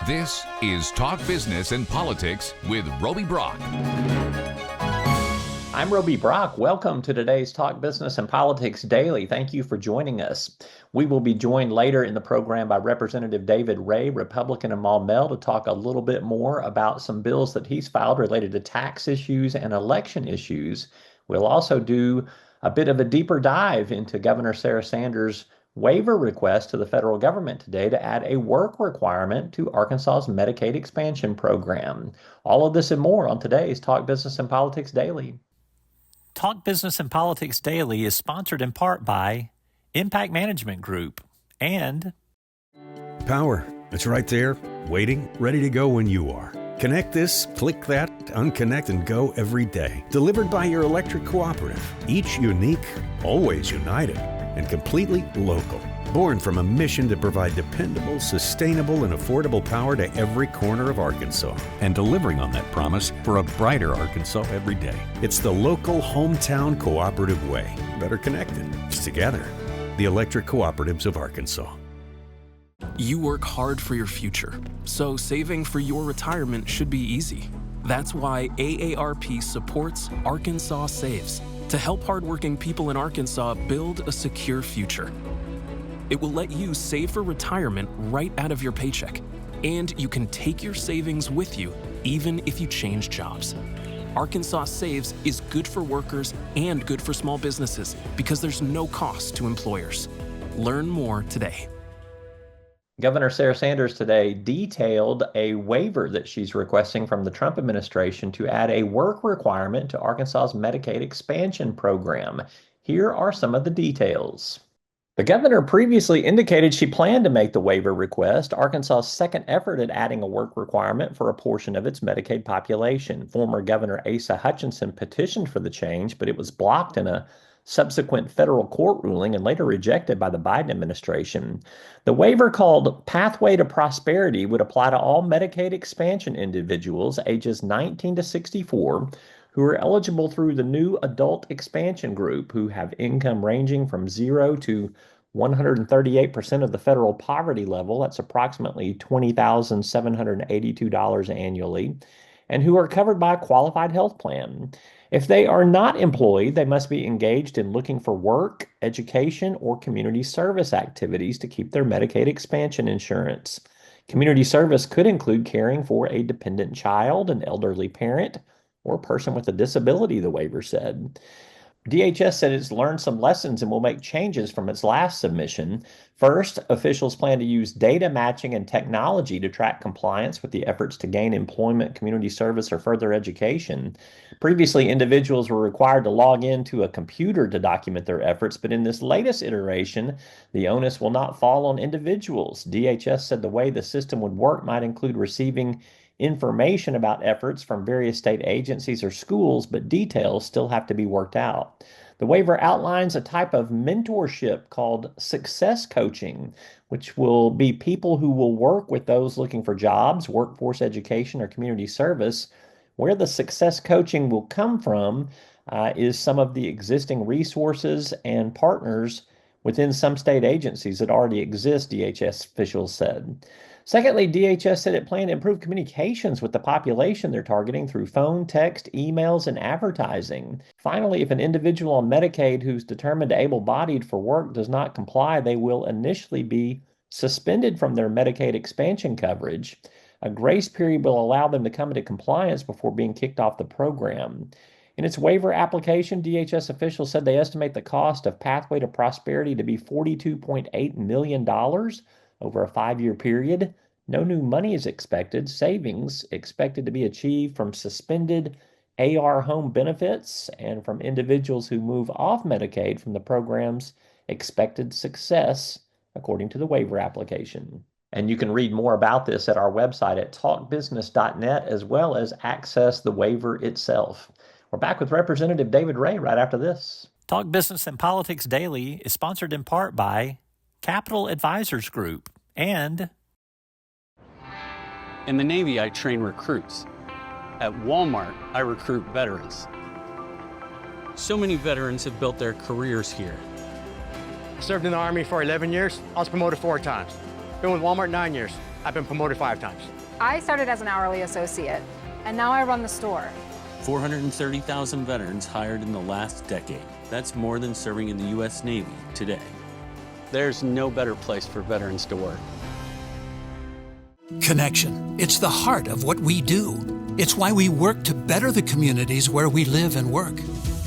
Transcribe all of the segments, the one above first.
This is Talk Business and Politics with Roby Brock. I'm Roby Brock. Welcome to today's Talk Business and Politics Daily. Thank you for joining us. We will be joined later in the program by Representative David Ray, Republican of Maumelle, to talk a little bit more about some bills that he's filed related to tax issues and election issues. We'll also do a bit of a deeper dive into Governor Sarah Sanders' waiver request to the federal government today to add a work requirement to Arkansas's Medicaid expansion program. All of this and more on today's Talk Business and Politics Daily. Talk Business and Politics Daily is sponsored in part by Impact Management Group and Power. It's right there, waiting, ready to go when you are. Connect this, click that, unconnect and go every day. Delivered by your electric cooperative. Each unique, always united, and completely local. Born from a mission to provide dependable, sustainable, and affordable power to every corner of Arkansas. And delivering on that promise for a brighter Arkansas every day. It's the local hometown cooperative way. Better connected. Together. The Electric Cooperatives of Arkansas. You work hard for your future, so saving for your retirement should be easy. That's why AARP supports Arkansas Saves to help hardworking people in Arkansas build a secure future. It will let you save for retirement right out of your paycheck, and you can take your savings with you even if you change jobs. Arkansas Saves is good for workers and good for small businesses because there's no cost to employers. Learn more today. Governor Sarah Sanders today detailed a waiver that she's requesting from the Trump administration to add a work requirement to Arkansas's Medicaid expansion program. Here are some of the details. The governor previously indicated she planned to make the waiver request Arkansas's second effort at adding a work requirement for a portion of its Medicaid population. Former Governor Asa Hutchinson petitioned for the change, but it was blocked in a subsequent federal court ruling and later rejected by the Biden administration. The waiver, called Pathway to Prosperity, would apply to all Medicaid expansion individuals ages 19 to 64 who are eligible through the new adult expansion group, who have income ranging from 0 to 138% of the federal poverty level. That's approximately $20,782 annually, and who are covered by a qualified health plan. If they are not employed, they must be engaged in looking for work, education, or community service activities to keep their Medicaid expansion insurance. Community service could include caring for a dependent child, an elderly parent, or a person with a disability, the waiver said. DHS said it's learned some lessons and will make changes from its last submission. First, officials plan to use data matching and technology to track compliance with the efforts to gain employment, community service, or further education. Previously, individuals were required to log into a computer to document their efforts, but in this latest iteration, the onus will not fall on individuals. DHS said the way the system would work might include receiving information about efforts from various state agencies or schools, but details still have to be worked out. The waiver outlines a type of mentorship called success coaching, which will be people who will work with those looking for jobs, workforce education, or community service. Where the success coaching will come from is some of the existing resources and partners within some state agencies that already exist, DHS officials said. Secondly, DHS said it planned to improve communications with the population they're targeting through phone, text, emails, and advertising. Finally, if an individual on Medicaid who's determined able-bodied for work does not comply, they will initially be suspended from their Medicaid expansion coverage. A grace period will allow them to come into compliance before being kicked off the program. In its waiver application, DHS officials said they estimate the cost of Pathway to Prosperity to be $42.8 million over a 5-year period. No new money is expected. Savings expected to be achieved from suspended AR home benefits and from individuals who move off Medicaid from the program's expected success, according to the waiver application. And you can read more about this at our website at talkbusiness.net, as well as access the waiver itself. We're back with Representative David Ray right after this. Talk Business and Politics Daily is sponsored in part by Capital Advisors Group and in the Navy, I train recruits. At Walmart, I recruit veterans. So many veterans have built their careers here. Served in the Army for 11 years. I was promoted 4 times. Been with Walmart 9 years. I've been promoted 5 times. I started as an hourly associate, and now I run the store. 430,000 veterans hired in the last decade. That's more than serving in the U.S. Navy today. There's no better place for veterans to work. Connection. It's the heart of what we do. It's why we work to better the communities where we live and work.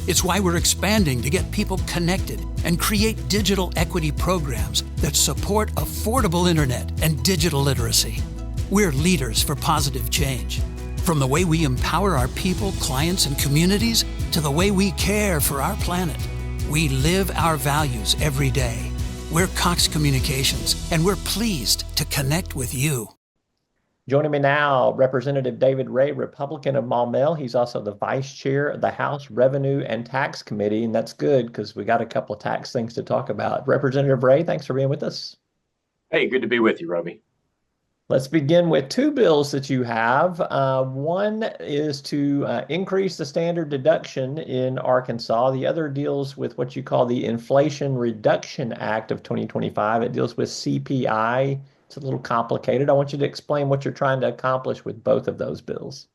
It's why we're expanding to get people connected and create digital equity programs that support affordable internet and digital literacy. We're leaders for positive change. From the way we empower our people, clients, and communities to the way we care for our planet. We live our values every day. We're Cox Communications, and we're pleased to connect with you. Joining me now, Representative David Ray, Republican of Maumelle. He's also the Vice Chair of the House Revenue and Tax Committee, and that's good because we got a couple of tax things to talk about. Representative Ray, thanks for being with us. Hey, good to be with you, Roby. Let's begin with 2 bills that you have. One is to increase the standard deduction in Arkansas. The other deals with what you call the Inflation Reduction Act of 2025. It deals with CPI. It's a little complicated. I want you to explain what you're trying to accomplish with both of those bills.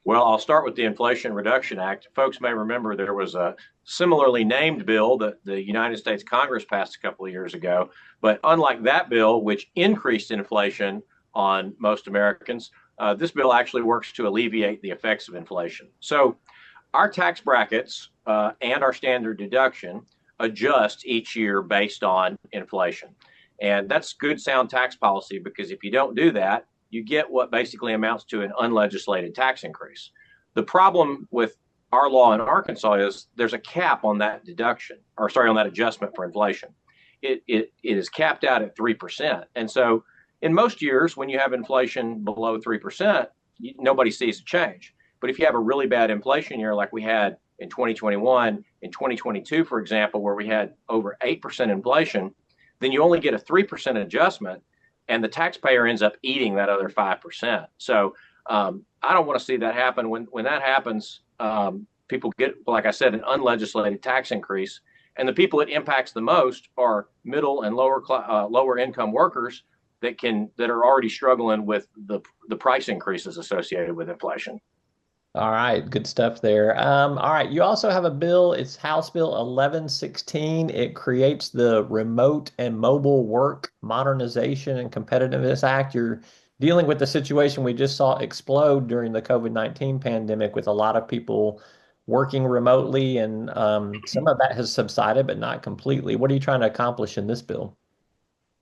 Well, I'll start with the Inflation Reduction Act. Folks may remember there was a similarly named bill that the United States Congress passed a couple of years ago. But unlike that bill, which increased inflation on most Americans, this bill actually works to alleviate the effects of inflation. So our tax brackets and our standard deduction adjust each year based on inflation. And that's good, sound tax policy, because if you don't do that, you get what basically amounts to an unlegislated tax increase. The problem with our law in Arkansas is there's a cap on that deduction, or sorry, on that adjustment for inflation. It is capped out at 3%. And so in most years, when you have inflation below 3%, nobody sees a change. But if you have a really bad inflation year like we had in 2021, in 2022, for example, where we had over 8% inflation, then you only get a 3% adjustment, and the taxpayer ends up eating that other 5%. So I don't want to see that happen. When that happens, people get, like I said, an unlegislated tax increase, and the people it impacts the most are middle and lower income workers that are already struggling with the price increases associated with inflation. All right, good stuff there. All right, you also have a bill. It's House Bill 1116. It creates the Remote and Mobile Work Modernization and Competitiveness Act. You're dealing with the situation we just saw explode during the COVID-19 pandemic with a lot of people working remotely, and some of that has subsided, but not completely. What are you trying to accomplish in this bill?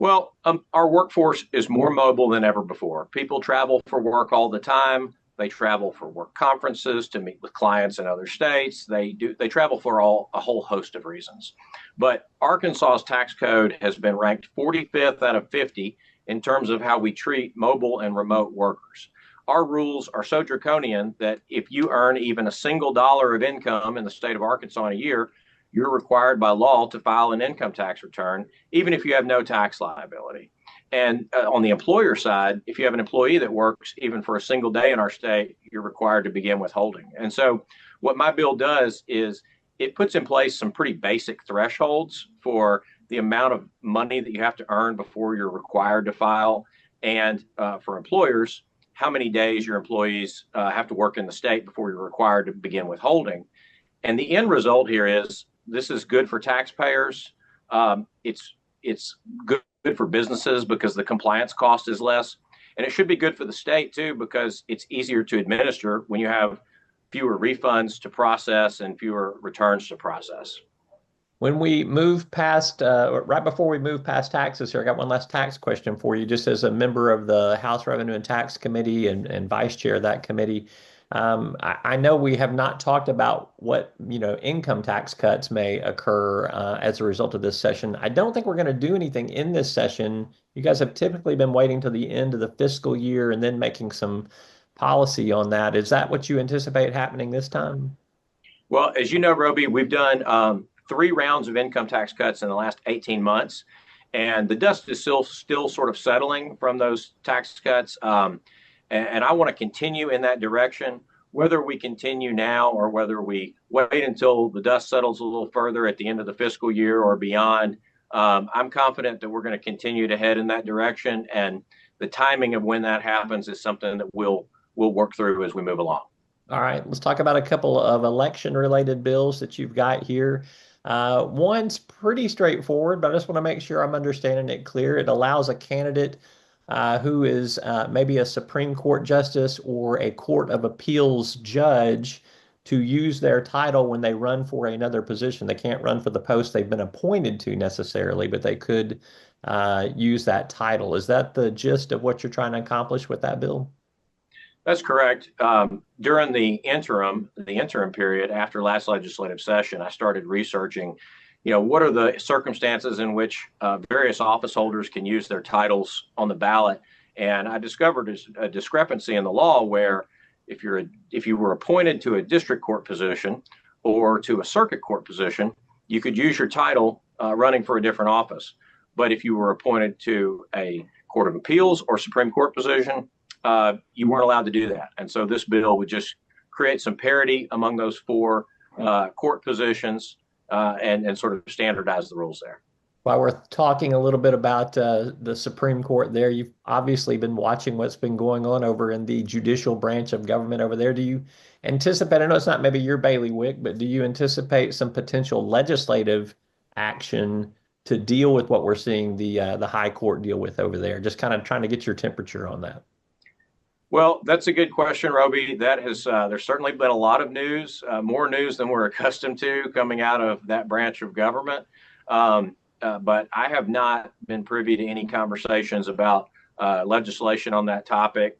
Well, our workforce is more mobile than ever before. People travel for work all the time. They travel for work conferences, to meet with clients in other states. They travel for a whole host of reasons. But Arkansas's tax code has been ranked 45th out of 50 in terms of how we treat mobile and remote workers. Our rules are so draconian that if you earn even a single dollar of income in the state of Arkansas in a year, you're required by law to file an income tax return, even if you have no tax liability. And on the employer side, if you have an employee that works even for a single day in our state, you're required to begin withholding. And so what my bill does is it puts in place some pretty basic thresholds for the amount of money that you have to earn before you're required to file, and for employers, how many days your employees have to work in the state before you're required to begin withholding. And the end result here is this is good for taxpayers. It's good for businesses because the compliance cost is less. And it should be good for the state, too, because it's easier to administer when you have fewer refunds to process and fewer returns to process. When we move past, right before we move past taxes here, I got one last tax question for you, just as a member of the House Revenue and Tax Committee and vice chair of that committee. I know we have not talked about what, income tax cuts may occur as a result of this session. I don't think we're going to do anything in this session. You guys have typically been waiting till the end of the fiscal year and then making some policy on that. Is that what you anticipate happening this time? Well, as you know, Roby, we've done 3 rounds of income tax cuts in the last 18 months, and the dust is still sort of settling from those tax cuts. And I want to continue in that direction, whether we continue now or whether we wait until the dust settles a little further at the end of the fiscal year or beyond. I'm confident that we're going to continue to head in that direction. And the timing of when that happens is something that we'll work through as we move along. All right, let's talk about a couple of election-related bills that you've got here. One's pretty straightforward, but I just want to make sure I'm understanding it clear. It allows a candidate who is maybe a Supreme Court justice or a Court of Appeals judge to use their title when they run for another position. They can't run for the post they've been appointed to necessarily, but they could use that title. Is that the gist of what you're trying to accomplish with that bill? That's correct. During the interim period after last legislative session, I started researching, what are the circumstances in which various office holders can use their titles on the ballot. And I discovered a discrepancy in the law where if you were appointed to a district court position or to a circuit court position, you could use your title running for a different office. But if you were appointed to a Court of Appeals or Supreme Court position, you weren't allowed to do that. And so this bill would just create some parity among those four court positions and sort of standardize the rules there. While we're talking a little bit about the Supreme Court there, you've obviously been watching what's been going on over in the judicial branch of government over there. Do you anticipate, I know it's not maybe your bailiwick, but do you anticipate some potential legislative action to deal with what we're seeing the high court deal with over there? Just kind of trying to get your temperature on that. Well, that's a good question, Roby. That has there's certainly been a lot of news, more news than we're accustomed to coming out of that branch of government. But I have not been privy to any conversations about legislation on that topic.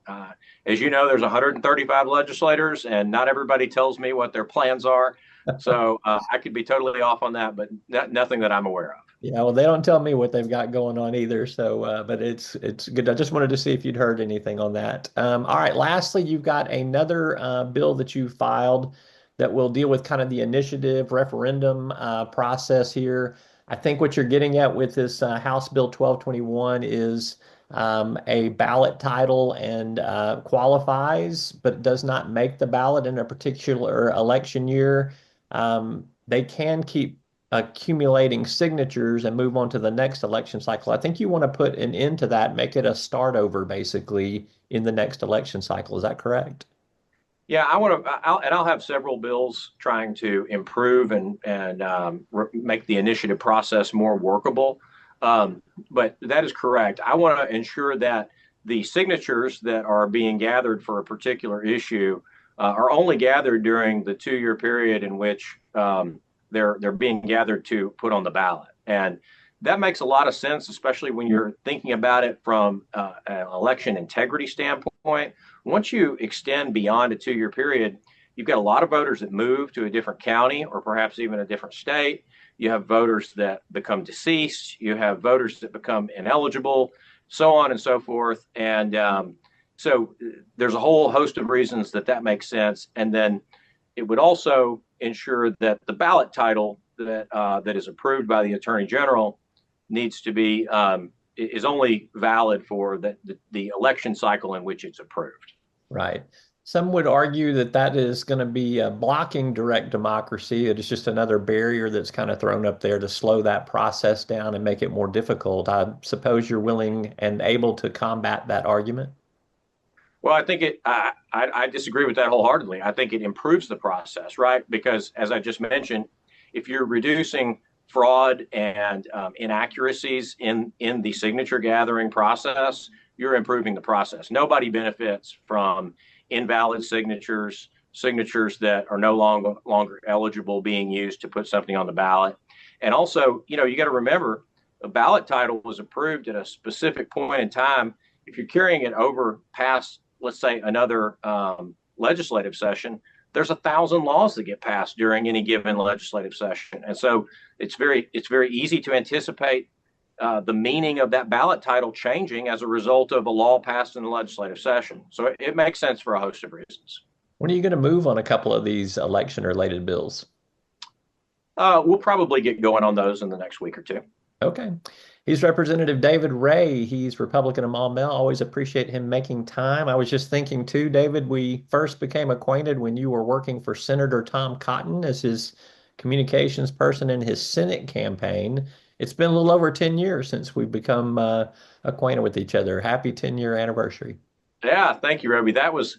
As you know, there's 135 legislators, and not everybody tells me what their plans are. So I could be totally off on that, but nothing that I'm aware of. Yeah, well, they don't tell me what they've got going on either. So, but it's good. I just wanted to see if you'd heard anything on that. All right. Lastly, you've got another bill that you filed that will deal with kind of the initiative referendum process here. I think what you're getting at with this House Bill 1221 is a ballot title and qualifies, but does not make the ballot in a particular election year. They can keep accumulating signatures and move on to the next election cycle. I think you want to put an end to that, make it a start over basically in the next election cycle. Is that correct? Yeah, I'll have several bills trying to improve and make the initiative process more workable. But that is correct. I want to ensure that the signatures that are being gathered for a particular issue are only gathered during the 2-year period in which they're being gathered to put on the ballot. And that makes a lot of sense, especially when you're thinking about it from an election integrity standpoint. Once you extend beyond a 2-year period, you've got a lot of voters that move to a different county or perhaps even a different state. You have voters that become deceased. You have voters that become ineligible, so on and so forth. And so there's a whole host of reasons that makes sense. And then it would also ensure that the ballot title that is approved by the Attorney General needs to be is only valid for the election cycle in which it's approved. Right. Some would argue that is going to be blocking direct democracy. It is just another barrier that's kind of thrown up there to slow that process down and make it more difficult. I suppose you're willing and able to combat that argument? Well, I think I disagree with that wholeheartedly. I think it improves the process, right? Because as I just mentioned, if you're reducing fraud and inaccuracies in the signature gathering process, you're improving the process. Nobody benefits from invalid signatures that are no longer eligible being used to put something on the ballot. And also, you got to remember, a ballot title was approved at a specific point in time. If you're carrying it over past, let's say, another legislative session, there's 1,000 laws that get passed during any given legislative session. And so it's very easy to anticipate the meaning of that ballot title changing as a result of a law passed in the legislative session. So it makes sense for a host of reasons. When are you going to move on a couple of these election-related bills? We'll probably get going on those in the next week or two. Okay. He's Representative David Ray. He's Republican of Maumelle. Always appreciate him making time. I was just thinking too, David, we first became acquainted when you were working for Senator Tom Cotton as his communications person in his Senate campaign. it's been a little over 10 years since we've become acquainted with each other. Happy 10-year anniversary. Yeah, thank you, Roby. That was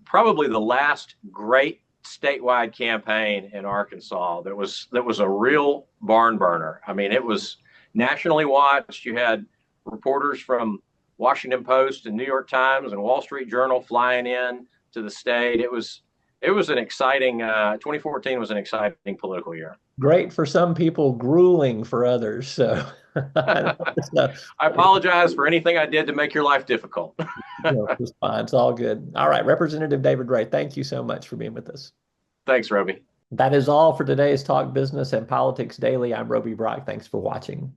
probably the last great statewide campaign in Arkansas. That was a real barn burner. I mean, it was nationally watched. You had reporters from Washington Post and New York Times and Wall Street Journal flying in to the state. It was an exciting 2014 was an exciting political year. Great for some people, grueling for others. So I apologize for anything I did to make your life difficult. it's fine. It's all good. All right, Representative David Ray, thank you so much for being with us. Thanks, Roby. That is all for today's Talk Business and Politics Daily. I'm Roby Brock. Thanks for watching.